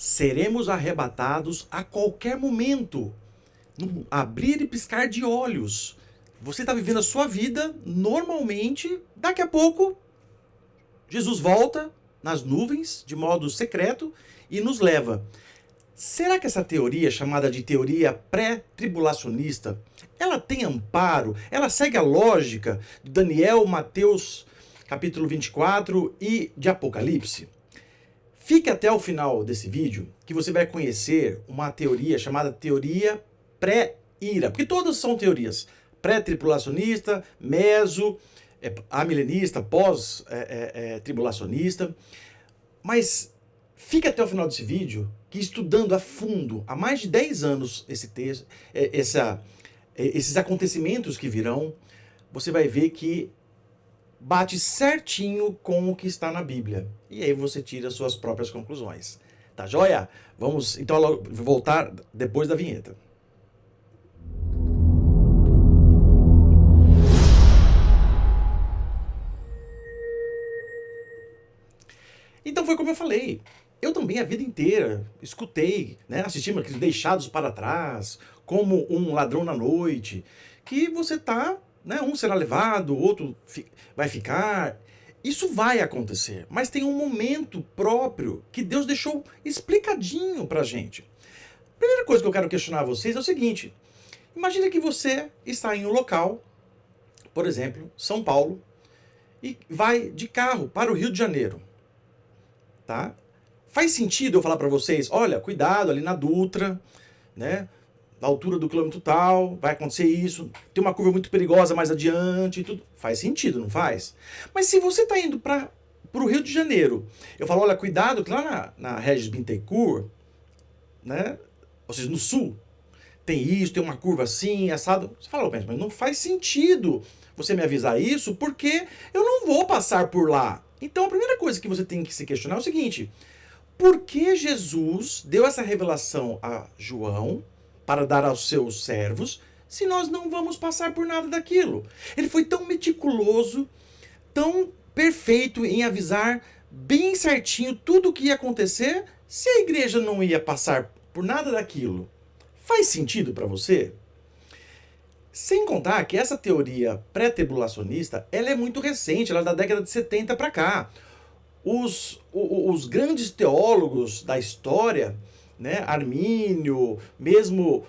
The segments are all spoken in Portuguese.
seremos arrebatados a qualquer momento, no abrir e piscar de olhos. Você está vivendo a sua vida normalmente, daqui a pouco Jesus volta nas nuvens, de modo secreto, e nos leva. Será que essa teoria, chamada de teoria pré-tribulacionista, ela tem amparo? Ela segue a lógica de Daniel, Mateus, capítulo 24 e de Apocalipse? Fique até o final desse vídeo, que você vai conhecer uma teoria chamada teoria pré-ira, porque todas são teorias. Pré-tribulacionista, meso, amilenista, pós-tribulacionista. Mas fique até o final desse vídeo, que estudando a fundo, há mais de 10 anos, esse texto, esses acontecimentos que virão, você vai ver que bate certinho com o que está na Bíblia. E aí você tira as suas próprias conclusões. Tá joia? Vamos então voltar depois da vinheta. Então foi como eu falei. Eu também a vida inteira escutei, né, assisti aqueles Deixados para Trás, como Um Ladrão na Noite, que você tá, né, um será levado, outro vai ficar. Isso vai acontecer, mas tem um momento próprio que Deus deixou explicadinho pra gente. Primeira coisa que eu quero questionar vocês é o seguinte: imagina que você está em um local, por exemplo, São Paulo, e vai de carro para o Rio de Janeiro. Tá? Faz sentido eu falar para vocês, olha, cuidado ali na Dutra, né? Na altura do quilômetro tal, vai acontecer isso, tem uma curva muito perigosa mais adiante e tudo. Faz sentido, não faz? Mas se você está indo para o Rio de Janeiro, eu falo, olha, cuidado que lá na Regis Bittencourt, né? Ou seja, no sul, tem isso, tem uma curva assim, assado. Você fala, mas não faz sentido você me avisar isso, porque eu não vou passar por lá. Então a primeira coisa que você tem que se questionar é o seguinte: por que Jesus deu essa revelação a João para dar aos seus servos, se nós não vamos passar por nada daquilo? Ele foi tão meticuloso, tão perfeito em avisar bem certinho tudo o que ia acontecer, se a igreja não ia passar por nada daquilo. Faz sentido para você? Sem contar que essa teoria pré-tribulacionista, ela é muito recente, ela é da década de 70 para cá. Os grandes teólogos da história, né, Armínio, mesmo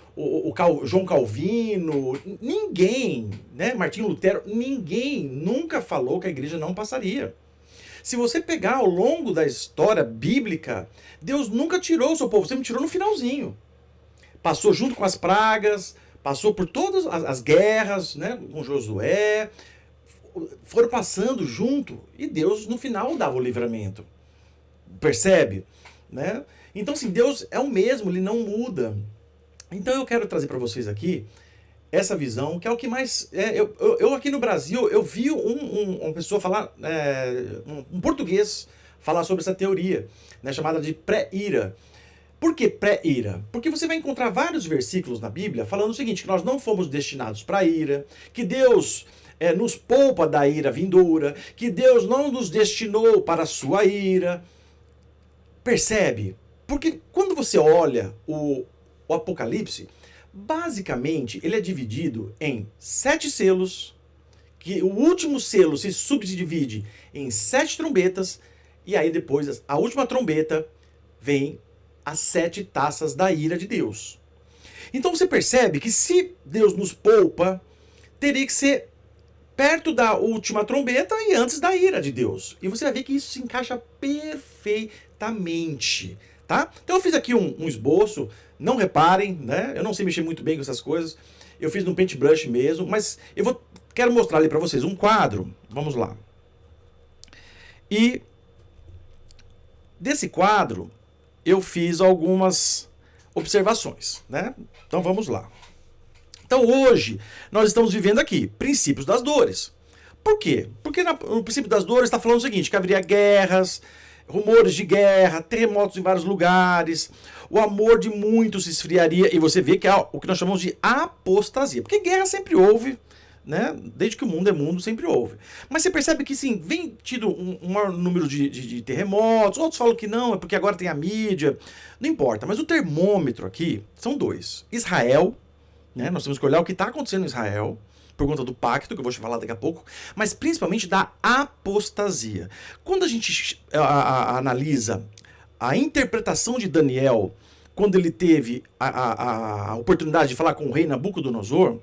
João Calvino, ninguém, né, Martinho Lutero, ninguém nunca falou que a igreja não passaria. Se você pegar ao longo da história bíblica, Deus nunca tirou o seu povo, sempre tirou no finalzinho. Passou junto com as pragas, passou por todas as guerras, né, com Josué, foram passando junto e Deus no final dava o livramento. Percebe? Né? Então, assim, Deus é o mesmo, ele não muda. Então eu quero trazer para vocês aqui essa visão, que é o que mais... eu aqui no Brasil, eu vi uma pessoa falar, um português falar sobre essa teoria, né, chamada de pré-ira. Por que pré-ira? Porque você vai encontrar vários versículos na Bíblia falando o seguinte, que nós não fomos destinados para a ira, que Deus nos poupa da ira vindoura, que Deus não nos destinou para a sua ira. Percebe? Porque quando você olha o Apocalipse, basicamente ele é dividido em 7 selos, que o último selo se subdivide em 7 trombetas, e aí depois a última trombeta vem as 7 taças da ira de Deus. Então você percebe que se Deus nos poupa, teria que ser perto da última trombeta e antes da ira de Deus. E você vai ver que isso se encaixa perfeitamente, tá? Então eu fiz aqui um esboço, não reparem, né? Eu não sei mexer muito bem com essas coisas. Eu fiz no paintbrush mesmo, mas quero mostrar ali para vocês um quadro. Vamos lá. E desse quadro eu fiz algumas observações, né? Então vamos lá. Então hoje nós estamos vivendo aqui princípios das dores. Por quê? Porque no princípio das dores está falando o seguinte, que haveria guerras, rumores de guerra, terremotos em vários lugares, o amor de muitos se esfriaria, e você vê que é o que nós chamamos de apostasia. Porque guerra sempre houve, né? Desde que o mundo é mundo, sempre houve. Mas você percebe que, sim, vem tido um maior número de terremotos, outros falam que não, é porque agora tem a mídia, não importa. Mas o termômetro aqui são dois. Israel, né? Nós temos que olhar o que está acontecendo em Israel, por conta do pacto, que eu vou te falar daqui a pouco, mas principalmente da apostasia. Quando a gente analisa a interpretação de Daniel, quando ele teve a oportunidade de falar com o rei Nabucodonosor,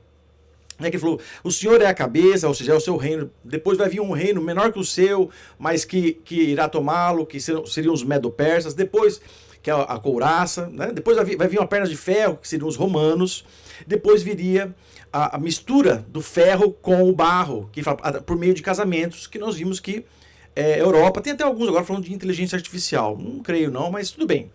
que ele falou, o Senhor é a cabeça, ou seja, é o seu reino, depois vai vir um reino menor que o seu, mas que irá tomá-lo, que seriam os medo-persas, depois que é a couraça, né? Depois vai vir uma perna de ferro, que seriam os romanos, depois viria a mistura do ferro com o barro, que por meio de casamentos, que nós vimos que Europa, tem até alguns agora falando de inteligência artificial, não creio não, mas tudo bem.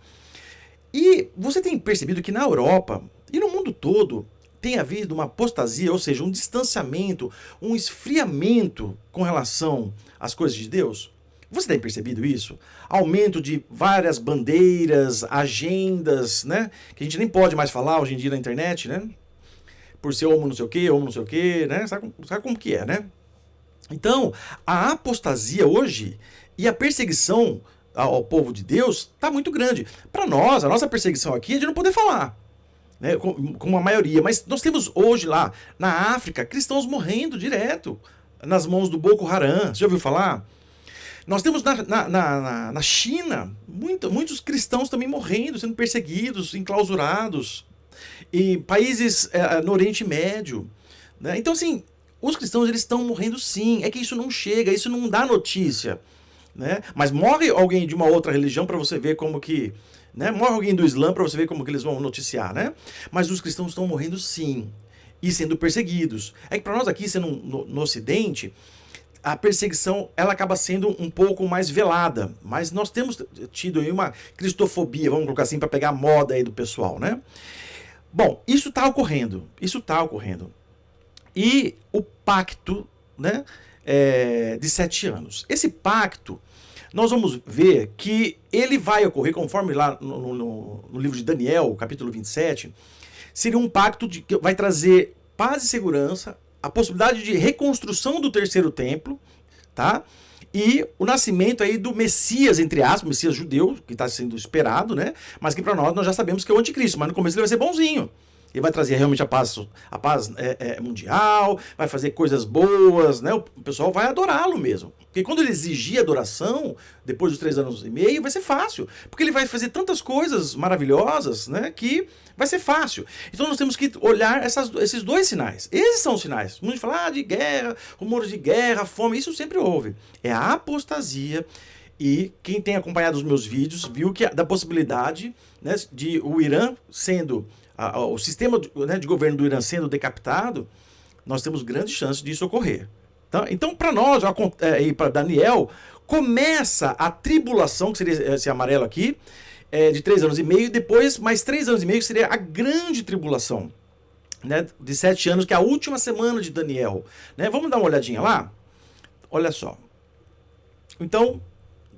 E você tem percebido que na Europa e no mundo todo tem havido uma apostasia, ou seja, um distanciamento, um esfriamento com relação às coisas de Deus? Você tem percebido isso? Aumento de várias bandeiras, agendas, né? Que a gente nem pode mais falar hoje em dia na internet, né? Por ser homo não sei o quê, né? Sabe como que é, né? Então, a apostasia hoje e a perseguição ao povo de Deus está muito grande. Para nós, a nossa perseguição aqui é de não poder falar, né, com a maioria. Mas nós temos hoje lá, na África, cristãos morrendo direto nas mãos do Boko Haram. Você já ouviu falar? Nós temos na China muitos cristãos também morrendo, sendo perseguidos, enclausurados. E países no Oriente Médio, né? Então, assim, os cristãos eles estão morrendo sim. É que isso não chega, isso não dá notícia, né? Mas morre alguém de uma outra religião para você ver como que, né? Morre alguém do Islã para você ver como que eles vão noticiar, né? Mas os cristãos estão morrendo sim e sendo perseguidos. É que para nós aqui, sendo no Ocidente, a perseguição ela acaba sendo um pouco mais velada, mas nós temos tido aí uma cristofobia, vamos colocar assim, para pegar a moda aí do pessoal, né? Bom, isso está ocorrendo. E o pacto, né, de 7 anos. Esse pacto, nós vamos ver que ele vai ocorrer, conforme lá no livro de Daniel, capítulo 27, seria um pacto que vai trazer paz e segurança, a possibilidade de reconstrução do terceiro templo, tá? E o nascimento aí do Messias, entre aspas, o Messias judeu, que está sendo esperado, né? Mas que para nós já sabemos que é o anticristo, mas no começo ele vai ser bonzinho. Ele vai trazer realmente a paz mundial, vai fazer coisas boas, né? O pessoal vai adorá-lo mesmo. Porque quando ele exigir adoração, depois dos 3 anos e meio, vai ser fácil. Porque ele vai fazer tantas coisas maravilhosas, né? Que vai ser fácil. Então nós temos que olhar esses dois sinais. Esses são os sinais. Muitos falam de guerra, rumores de guerra, fome, isso sempre houve. É a apostasia. E quem tem acompanhado os meus vídeos viu que da possibilidade, né, de o Irã sendo... o sistema de governo do Irã sendo decapitado, nós temos grandes chances disso ocorrer. Tá? Então, para nós, e para Daniel, começa a tribulação, que seria esse amarelo aqui, de 3 anos e meio, e depois mais 3 anos e meio, que seria a grande tribulação, né, de 7 anos, que é a última semana de Daniel. Né? Vamos dar uma olhadinha lá? Olha só. Então,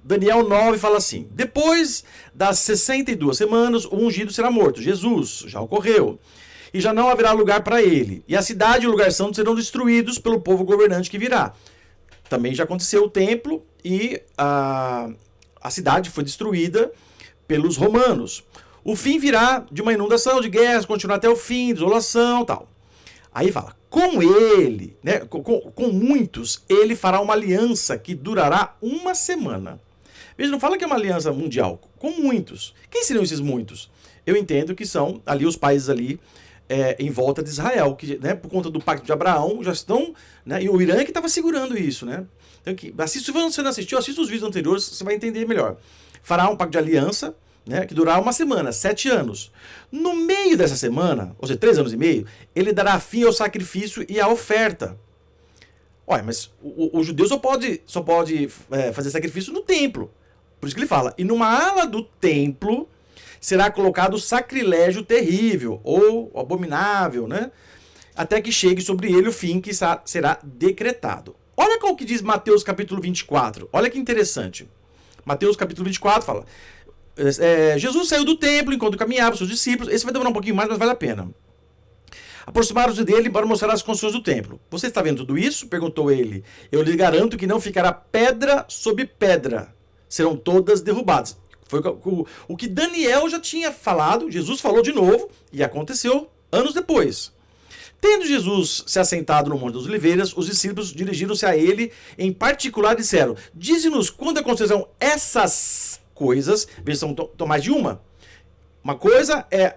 Daniel 9 fala assim: depois das 62 semanas, o ungido será morto. Jesus, já ocorreu. E já não haverá lugar para ele. E a cidade e o lugar santo serão destruídos pelo povo governante que virá. Também já aconteceu o templo e a cidade foi destruída pelos romanos. O fim virá de uma inundação, de guerras, continuar até o fim, desolação, tal. Aí fala, com ele, né, com muitos, ele fará uma aliança que durará 1 semana. Veja, não fala que é uma aliança mundial, com muitos. Quem seriam esses muitos? Eu entendo que são ali os países ali em volta de Israel, que, né, por conta do pacto de Abraão, já estão, né, e o Irã que estava segurando isso, né? Então, se você não assistiu, assista os vídeos anteriores, você vai entender melhor. Fará um pacto de aliança, né, que durará 1 semana, 7 anos. No meio dessa semana, ou seja, 3 anos e meio, ele dará fim ao sacrifício e à oferta. Olha, mas o judeu só pode fazer sacrifício no templo. Por isso que ele fala, e numa ala do templo será colocado sacrilégio terrível, ou abominável, né? Até que chegue sobre ele o fim que será decretado. Olha qual que diz Mateus capítulo 24. Olha que interessante. Mateus capítulo 24 fala, Jesus saiu do templo enquanto caminhava com seus discípulos. Esse vai demorar um pouquinho mais, mas vale a pena. Aproximaram-se dele para mostrar as construções do templo. Você está vendo tudo isso? Perguntou ele. Eu lhe garanto que não ficará pedra sobre pedra. Serão todas derrubadas. Foi o que Daniel já tinha falado, Jesus falou de novo, e aconteceu anos depois. Tendo Jesus se assentado no Monte das Oliveiras, os discípulos dirigiram-se a ele em particular e disseram: dize-nos quando acontecerão essas coisas. Versão mais de uma. Uma coisa é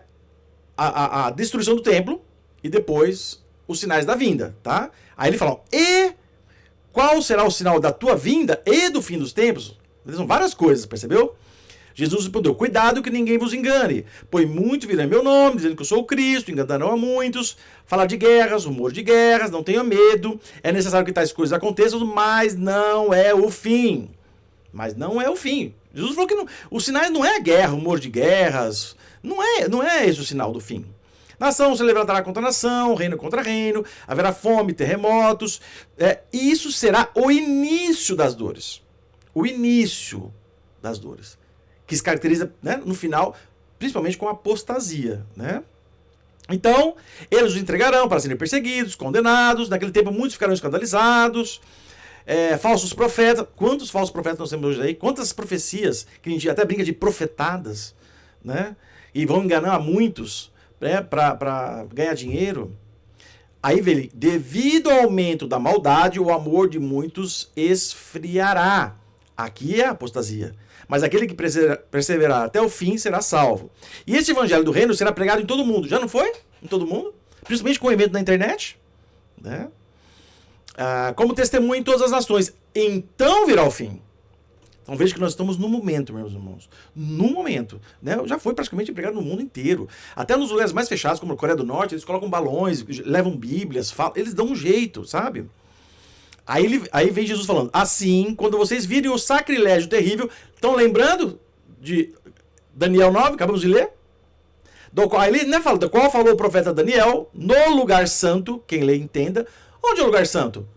a destruição do templo e depois os sinais da vinda, tá? Aí ele fala: e qual será o sinal da tua vinda e do fim dos tempos? São várias coisas, percebeu? Jesus respondeu: cuidado que ninguém vos engane, pois muitos virão em meu nome, dizendo que eu sou o Cristo, enganarão a muitos, falar de guerras, rumor de guerras, não tenha medo, é necessário que tais coisas aconteçam, mas não é o fim. Mas não é o fim. Jesus falou que não, os sinais não é guerra, rumor de guerras, não é esse o sinal do fim. Nação se levantará contra nação, reino contra reino, haverá fome, terremotos, e isso será o início das dores. O início das dores. Que se caracteriza, né, no final, principalmente com a apostasia, né? Então, eles os entregarão para serem perseguidos, condenados. Naquele tempo, muitos ficarão escandalizados. Falsos profetas. Quantos falsos profetas nós temos hoje aí? Quantas profecias, que a gente até brinca de profetadas, né? E vão enganar a muitos, né, para ganhar dinheiro. Aí vê ele: devido ao aumento da maldade, o amor de muitos esfriará. Aqui é a apostasia. Mas aquele que perseverar até o fim será salvo. E esse evangelho do reino será pregado em todo mundo. Já não foi? Em todo mundo? Principalmente com o evento na internet. Né? Como testemunha em todas as nações. Então virá o fim. Então veja que nós estamos no momento, meus irmãos. No momento. Né? Já foi praticamente pregado no mundo inteiro. Até nos lugares mais fechados, como a Coreia do Norte, eles colocam balões, levam bíblias, eles dão um jeito, sabe? Aí vem Jesus falando: assim, quando vocês virem o sacrilégio terrível, estão lembrando de Daniel 9, acabamos de ler? Ele, né, fala, do qual falou o profeta Daniel, no lugar santo, quem lê entenda. Onde é o lugar santo?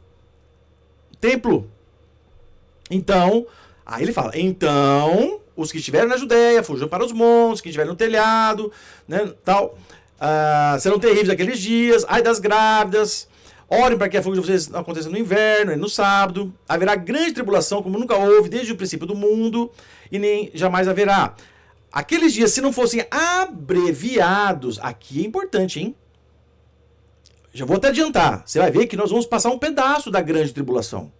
Templo. Então, aí ele fala: então, os que estiverem na Judéia, fujam para os montes, que estiverem no telhado, né, tal, serão terríveis aqueles dias, ai das grávidas. Orem para que a fuga de vocês não aconteça no inverno e no sábado. Haverá grande tribulação, como nunca houve desde o princípio do mundo, e nem jamais haverá. Aqueles dias, se não fossem abreviados, aqui é importante, hein? Já vou até adiantar. Você vai ver que nós vamos passar um pedaço da grande tribulação.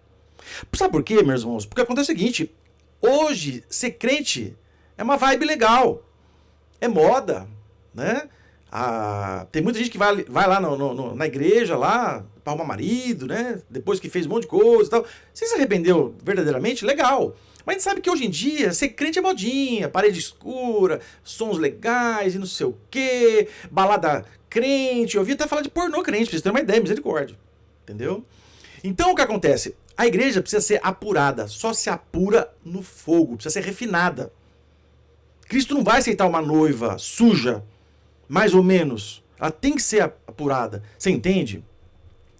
Sabe por quê, meus irmãos? Porque acontece o seguinte: hoje, ser crente é uma vibe legal. É moda, né? Tem muita gente que vai lá na igreja, lá, para arrumar marido, né? Depois que fez um monte de coisa e tal. Se se arrependeu verdadeiramente, legal. Mas a gente sabe que hoje em dia, ser crente é modinha, parede escura, sons legais e não sei o quê, balada crente. Eu ouvi até falar de pornô crente, pra vocês terem uma ideia, misericórdia. Entendeu? Então o que acontece? A igreja precisa ser apurada, só se apura no fogo, precisa ser refinada. Cristo não vai aceitar uma noiva suja, mais ou menos. Ela tem que ser apurada. Você entende?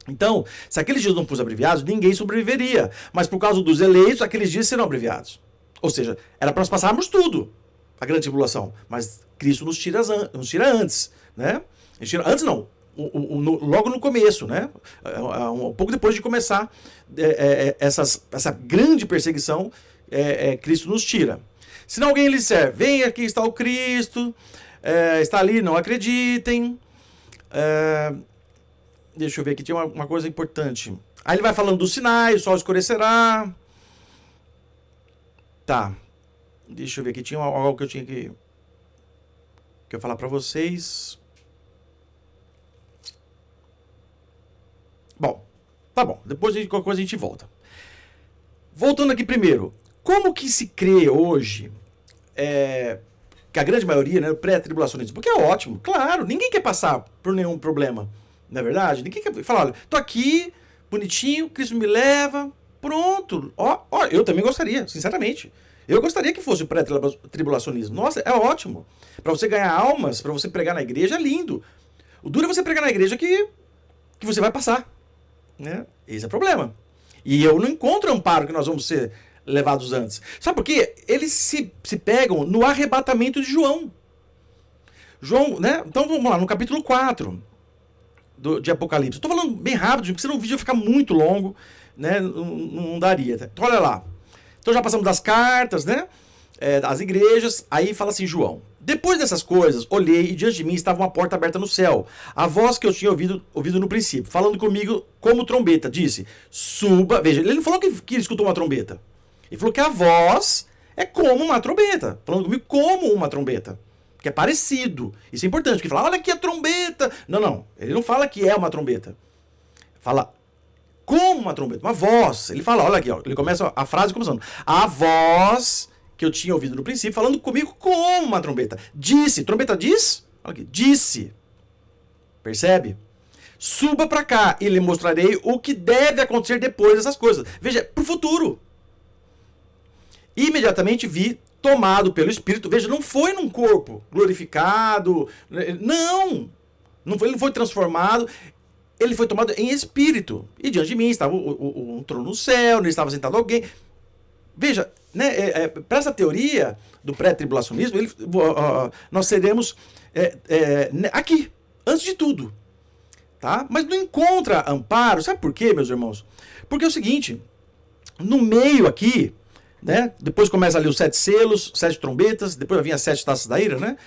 Então, se aqueles dias não fossem abreviados, ninguém sobreviveria. Mas por causa dos eleitos, aqueles dias serão abreviados. Ou seja, era para nós passarmos tudo, a grande tribulação. Mas Cristo nos tira antes, né? Antes não, logo no começo, né? Um pouco depois de começar essa grande perseguição, Cristo nos tira. Se não alguém lhe disser: vem, aqui está o Cristo, está ali, não acreditem. Deixa eu ver aqui, tinha uma coisa importante. Aí ele vai falando dos sinais: o sol escurecerá. Tá. Deixa eu ver aqui, tinha algo que eu tinha que eu falar para vocês. Bom, tá bom. Depois qualquer coisa a gente volta. Voltando aqui primeiro. Como que se crê hoje que a grande maioria, né, pré-tribulacionismo? Porque é ótimo, claro, ninguém quer passar por nenhum problema, não é verdade? Ninguém quer falar: olha, tô aqui, bonitinho, Cristo me leva, pronto. Ó, eu também gostaria, sinceramente. Eu gostaria que fosse o pré-tribulacionismo. Nossa, é ótimo. Para você ganhar almas, para você pregar na igreja, é lindo. O duro é você pregar na igreja que você vai passar, né? Esse é o problema. E eu não encontro amparo que nós vamos ser levados antes. Sabe por quê? Eles se pegam no arrebatamento de João. João, né? Então vamos lá, no capítulo 4. de Apocalipse. Estou falando bem rápido, porque senão o vídeo vai ficar muito longo, né? Não daria. Então, olha lá. Então já passamos das cartas, né? Das igrejas. Aí fala assim, João: depois dessas coisas, olhei e diante de mim estava uma porta aberta no céu. A voz que eu tinha ouvido no princípio, falando comigo como trombeta, disse: suba. Veja, ele não falou que ele escutou uma trombeta. Ele falou que a voz é como uma trombeta. Falando comigo como uma trombeta. Que é parecido. Isso é importante, porque fala, olha aqui a trombeta. Não. Ele não fala que é uma trombeta. Fala como uma trombeta, uma voz. Ele fala, olha aqui, ó, ele começa a frase começando. A voz que eu tinha ouvido no princípio, falando comigo como uma trombeta. Disse, trombeta diz? Olha aqui, disse. Percebe? Suba para cá e lhe mostrarei o que deve acontecer depois dessas coisas. Veja, pro futuro. Imediatamente vi, tomado pelo Espírito. Veja, não foi num corpo glorificado. Não foi, ele não foi transformado. Ele foi tomado em espírito. E diante de mim estava um trono no céu, nele estava sentado alguém. Veja, né, para essa teoria do pré-tribulacionismo, nós seremos aqui, antes de tudo. Tá? Mas não encontra amparo. Sabe por quê, meus irmãos? Porque é o seguinte, no meio aqui, né, depois começa ali os 7 selos, 7 trombetas, depois vai vir as 7 taças da ira, né?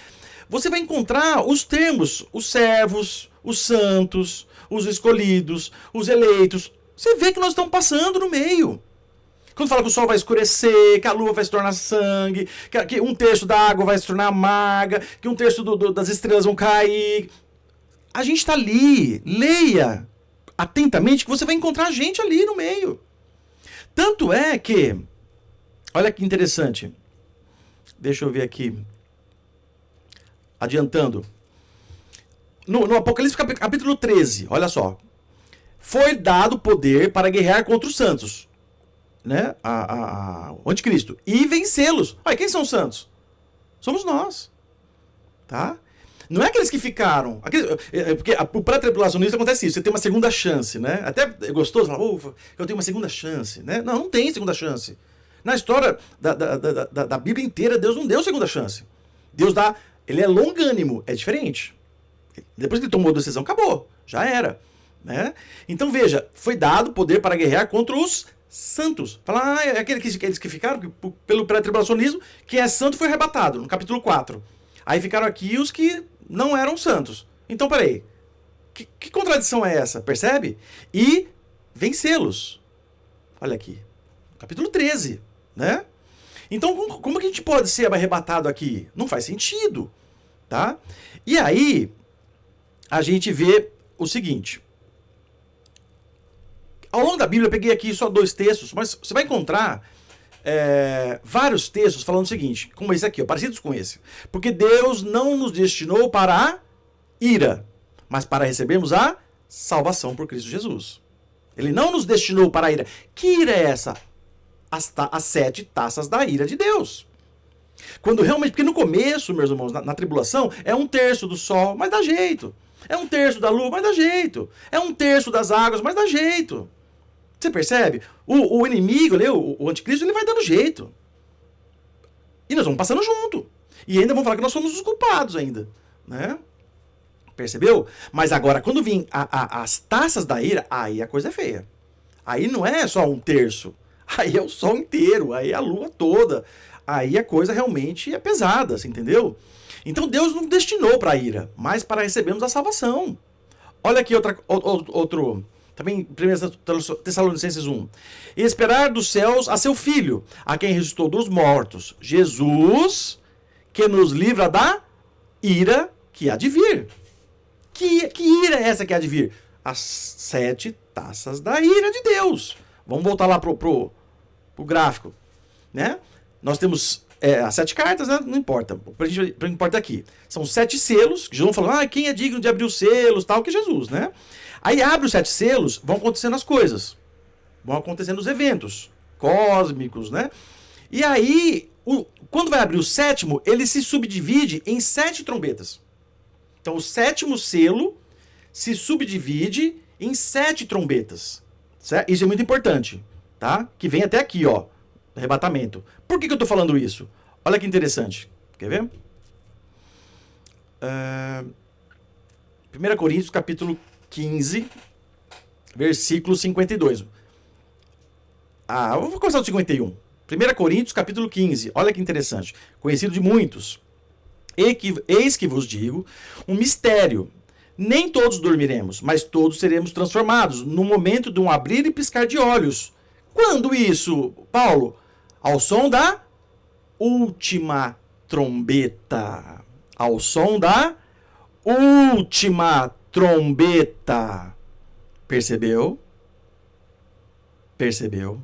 Você vai encontrar os termos, os servos, os santos, os escolhidos, os eleitos. Você vê que nós estamos passando no meio. Quando fala que o sol vai escurecer, que a lua vai se tornar sangue, que um terço da água vai se tornar amarga, que um terço das estrelas vão cair. A gente está ali. Leia atentamente que você vai encontrar a gente ali no meio. Tanto é que, olha que interessante. Deixa eu ver aqui. Adiantando. No Apocalipse capítulo 13, olha só. Foi dado poder para guerrear contra os santos. Né? O anticristo. E vencê-los. Olha, quem são os santos? Somos nós. Tá? Não é aqueles que ficaram. Porque o pré-tribulacionista acontece isso. Você tem uma segunda chance, né? Até é gostoso falar, ufa, eu tenho uma segunda chance. Né? Não tem segunda chance. Na história da Bíblia inteira, Deus não deu segunda chance. Deus dá. Ele é longânimo. É diferente. Depois que ele tomou a decisão, acabou. Já era. Né? Então veja, foi dado poder para guerrear contra os santos. Fala, é aqueles que ficaram pelo pré-tribulacionismo, quem é santo foi arrebatado, no capítulo 4. Aí ficaram aqui os que não eram santos. Então, peraí, que contradição é essa? Percebe? E vencê-los. Olha aqui, capítulo 13, né? Então, como que a gente pode ser arrebatado aqui? Não faz sentido, tá? E aí, a gente vê o seguinte. Ao longo da Bíblia, eu peguei aqui só 2 textos, mas você vai encontrar vários textos falando o seguinte, como esse aqui, parecidos com esse. Porque Deus não nos destinou para a ira, mas para recebermos a salvação por Cristo Jesus. Ele não nos destinou para a ira. Que ira é essa? As 7 taças da ira de Deus. Quando realmente, porque no começo, meus irmãos, na tribulação, é 1/3 do sol, mas dá jeito. É 1/3 da lua, mas dá jeito. É 1/3 das águas, mas dá jeito. Você percebe? O inimigo, o anticristo, ele vai dando jeito. E nós vamos passando junto. E ainda vão falar que nós somos os culpados ainda. Né? Percebeu? Mas agora, quando vir as taças da ira, aí a coisa é feia. Aí não é só 1/3. Aí é o sol inteiro. Aí é a lua toda. Aí a coisa realmente é pesada, você entendeu? Então Deus não destinou para a ira, mas para recebermos a salvação. Olha aqui outro... Também 1 Tessalonicenses 1. E esperar dos céus a seu Filho, a quem ressuscitou dos mortos, Jesus, que nos livra da ira que há de vir. Que ira é essa que há de vir? As 7 taças da ira de Deus. Vamos voltar lá pro gráfico. Né? Nós temos as 7 cartas, né? Não importa. O que importa aqui. São 7 selos, que João falou, quem é digno de abrir os selos, tal, que Jesus, né? Aí abre os 7 selos, vão acontecendo as coisas. Vão acontecendo os eventos cósmicos, né? E aí, quando vai abrir o 7º, ele se subdivide em 7 trombetas. Então, o 7º selo se subdivide em 7 trombetas. Certo? Isso é muito importante, tá? Que vem até aqui, ó, arrebatamento. Por que eu estou falando isso? Olha que interessante. Quer ver? 1 Coríntios, capítulo 15, versículo 52. Eu vou começar do 51. 1 Coríntios, capítulo 15. Olha que interessante. Conhecido de muitos. Eis que vos digo um mistério. Nem todos dormiremos, mas todos seremos transformados no momento de um abrir e piscar de olhos. Quando isso, Paulo? Ao som da última trombeta. Ao som da última trombeta. Percebeu? Percebeu?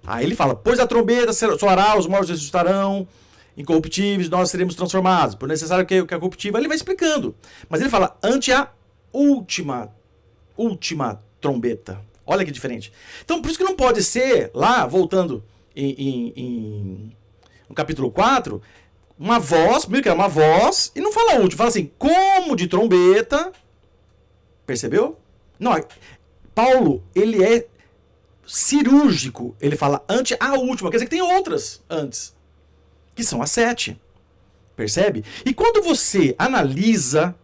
Aí ele fala, pois a trombeta soará, os mortos ressuscitarão, incorruptíveis, nós seremos transformados. Por necessário que a corruptível, ele vai explicando. Mas ele fala, ante a última trombeta. Olha que diferente. Então, por isso que não pode ser, lá, voltando no capítulo 4, uma voz, primeiro que é uma voz, e não fala último, fala assim, como de trombeta. Percebeu? Não, Paulo, ele é cirúrgico. Ele fala ante a última, quer dizer que tem outras antes, que são as 7. Percebe? E quando você analisa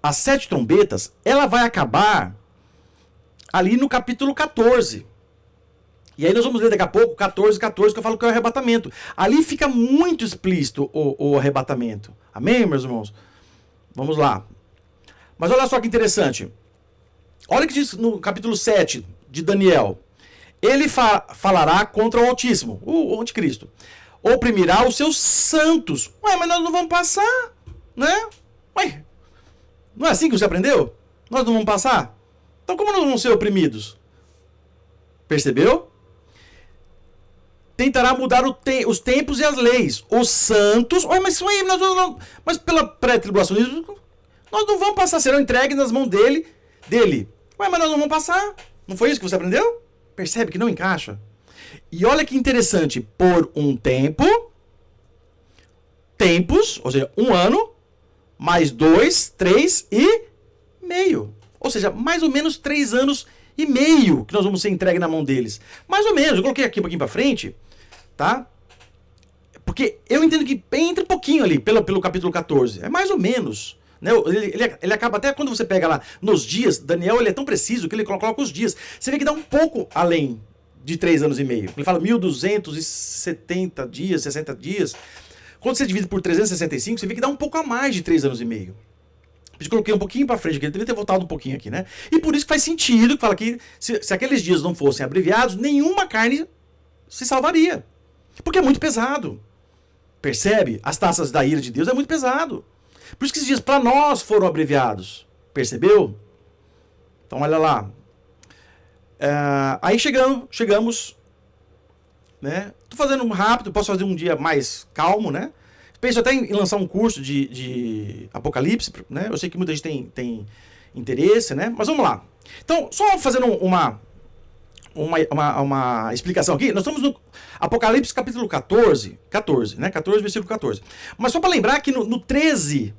as 7 trombetas, ela vai acabar ali no capítulo 14. E aí nós vamos ler daqui a pouco 14, que eu falo que é o arrebatamento. Ali fica muito explícito o arrebatamento. Amém, meus irmãos? Vamos lá. Mas olha só que interessante. Olha o que diz no capítulo 7 de Daniel. Ele falará contra o Altíssimo, o anticristo. Oprimirá os seus santos. Ué, mas nós não vamos passar, né? Ué, não é assim que você aprendeu? Nós não vamos passar? Então como nós vamos ser oprimidos? Percebeu? Tentará mudar os tempos e as leis. Os santos... Ué, mas isso aí, mas pela pré-tribulacionismo, nós não vamos passar, serão entregues nas mãos dele. Ué, mas nós não vamos passar. Não foi isso que você aprendeu? Percebe que não encaixa? E olha que interessante. Por um tempos, ou seja, 1 ano, mais 2, 3 e meio. Ou seja, mais ou menos 3 anos e meio que nós vamos ser entregues na mão deles. Mais ou menos. Eu coloquei aqui um pouquinho para frente, tá? Porque eu entendo que entra um pouquinho ali, pelo capítulo 14. É mais ou menos. Né? Ele acaba até quando você pega lá nos dias, Daniel ele é tão preciso que ele coloca os dias. Você vê que dá um pouco além de 3 anos e meio. Ele fala 1270 dias, 60 dias. Quando você divide por 365, você vê que dá um pouco a mais de 3 anos e meio. Eu coloquei um pouquinho para frente aqui, ele devia ter voltado um pouquinho aqui, né? E por isso que faz sentido que fala que se aqueles dias não fossem abreviados, nenhuma carne se salvaria. Porque é muito pesado. Percebe? As taças da ira de Deus é muito pesado. Por isso que esses dias para nós foram abreviados. Percebeu? Então olha lá. Aí chegamos, né? Tô fazendo rápido, posso fazer um dia mais calmo, né? Penso até em lançar um curso de Apocalipse, né? Eu sei que muita gente tem interesse, né? Mas vamos lá. Então, só fazendo uma explicação aqui. Nós estamos no Apocalipse capítulo 14, né? 14, versículo 14. Mas só para lembrar que no 13,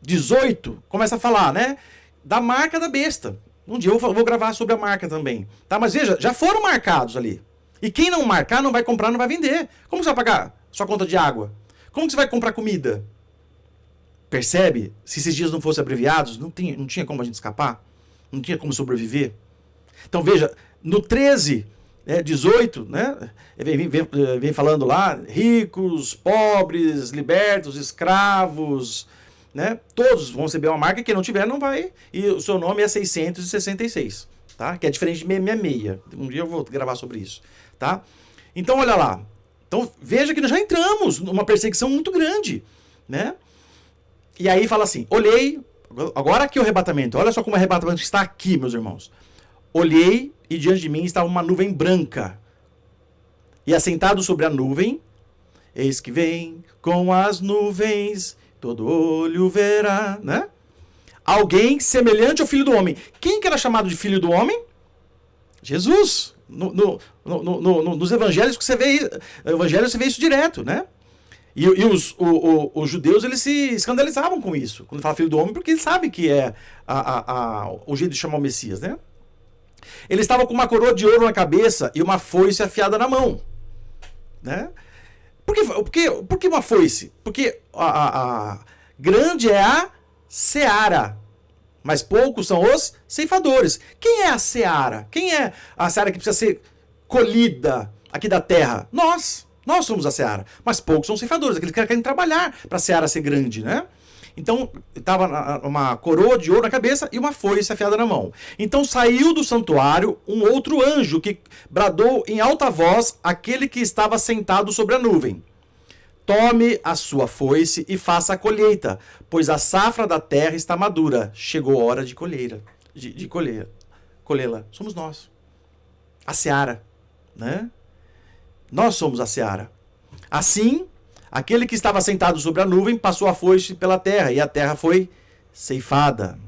18, começa a falar, né? Da marca da besta. Um dia eu vou gravar sobre a marca também. Tá? Mas veja, já foram marcados ali. E quem não marcar, não vai comprar, não vai vender. Como você vai pagar sua conta de água? Como que você vai comprar comida? Percebe? Se esses dias não fossem abreviados, não tinha como a gente escapar. Não tinha como sobreviver. Então veja, no 13, 18, né? Vem falando lá, ricos, pobres, libertos, escravos, né? Todos vão receber uma marca, quem não tiver não vai. E o seu nome é 666, tá? Que é diferente de 666. Um dia eu vou gravar sobre isso, tá? Então olha lá. Então veja que nós já entramos numa perseguição muito grande, né? E aí fala assim, olhei, agora aqui o arrebatamento, olha só como o arrebatamento está aqui, meus irmãos. Olhei e diante de mim estava uma nuvem branca. E assentado sobre a nuvem, eis que vem com as nuvens, todo olho verá, né? Alguém semelhante ao Filho do Homem. Quem que era chamado de Filho do Homem? Jesus. Nos evangelhos que você vê, você vê isso direto, né? E os judeus, eles se escandalizavam com isso, quando fala Filho do Homem, porque eles sabem que é o jeito de chamar o Messias, né? Ele estava com uma coroa de ouro na cabeça e uma foice afiada na mão, né? Por que uma foice? Porque grande é a seara, mas poucos são os ceifadores. Quem é a seara? Quem é a seara que precisa ser colhida aqui da terra? Nós somos a seara, mas poucos são ceifadores, aqueles que querem trabalhar para a seara ser grande, né? Então, estava uma coroa de ouro na cabeça e uma foice afiada na mão. Então saiu do santuário um outro anjo que bradou em alta voz aquele que estava sentado sobre a nuvem: tome a sua foice e faça a colheita, pois a safra da terra está madura. Chegou a hora de colhê-la. Somos nós. A seara, né? Nós somos a seara. Assim, aquele que estava sentado sobre a nuvem passou a foice pela terra, e a terra foi ceifada.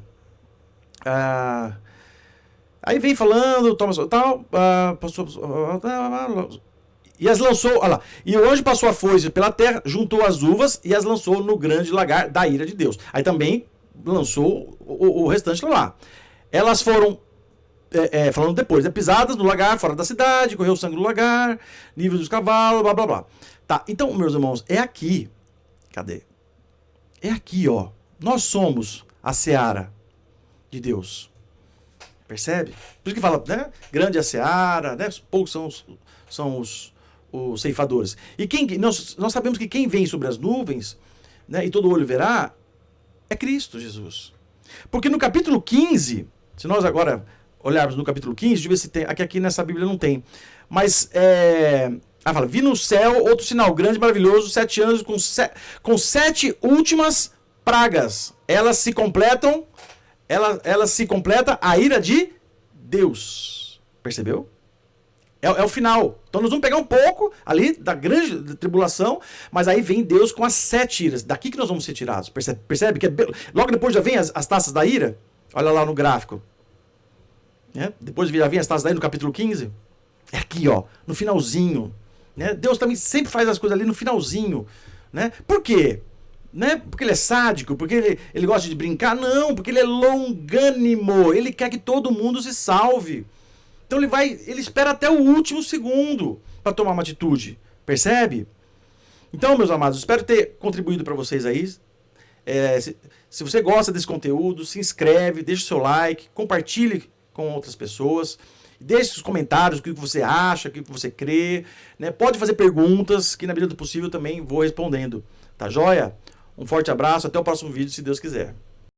Aí vem falando, e as lançou, olha lá, e o anjo passou a foice pela terra, juntou as uvas e as lançou no grande lagar da ira de Deus. Aí também lançou o restante lá. Elas foram, falando depois, né, pisadas no lagar, fora da cidade, correu o sangue do lagar, nível dos cavalos, blá blá blá. Tá, então, meus irmãos, é aqui. Cadê? É aqui, ó. Nós somos a seara de Deus. Percebe? Por isso que fala, né? Grande é a seara, né? Poucos são os ceifadores. E nós sabemos que quem vem sobre as nuvens, né, e todo olho verá, é Cristo Jesus. Porque no capítulo 15, se nós agora olharmos no capítulo 15, deixa eu ver se tem, aqui nessa Bíblia não tem, mas fala, vi no céu outro sinal grande e maravilhoso, 7 anjos com 7 últimas pragas. Elas se completa a ira de Deus. Percebeu? É o final. Então nós vamos pegar um pouco ali da grande tribulação, mas aí vem Deus com as 7 iras. Daqui que nós vamos ser tirados. Percebe que logo depois já vem as taças da ira? Olha lá no gráfico. Depois já vem as taças da ira no capítulo 15. É aqui, ó, no finalzinho. Né? Deus também sempre faz as coisas ali no finalzinho. Né? Por quê? Né? Porque ele é sádico? Porque ele gosta de brincar? Não, porque ele é longânimo. Ele quer que todo mundo se salve. Então ele espera até o último segundo para tomar uma atitude. Percebe? Então, meus amados, espero ter contribuído para vocês aí. Se você gosta desse conteúdo, se inscreve, deixa o seu like, compartilhe com outras pessoas. Deixe os comentários, o que você acha, o que você crê. Né? Pode fazer perguntas, que na medida do possível também vou respondendo. Tá joia? Um forte abraço, até o próximo vídeo, se Deus quiser.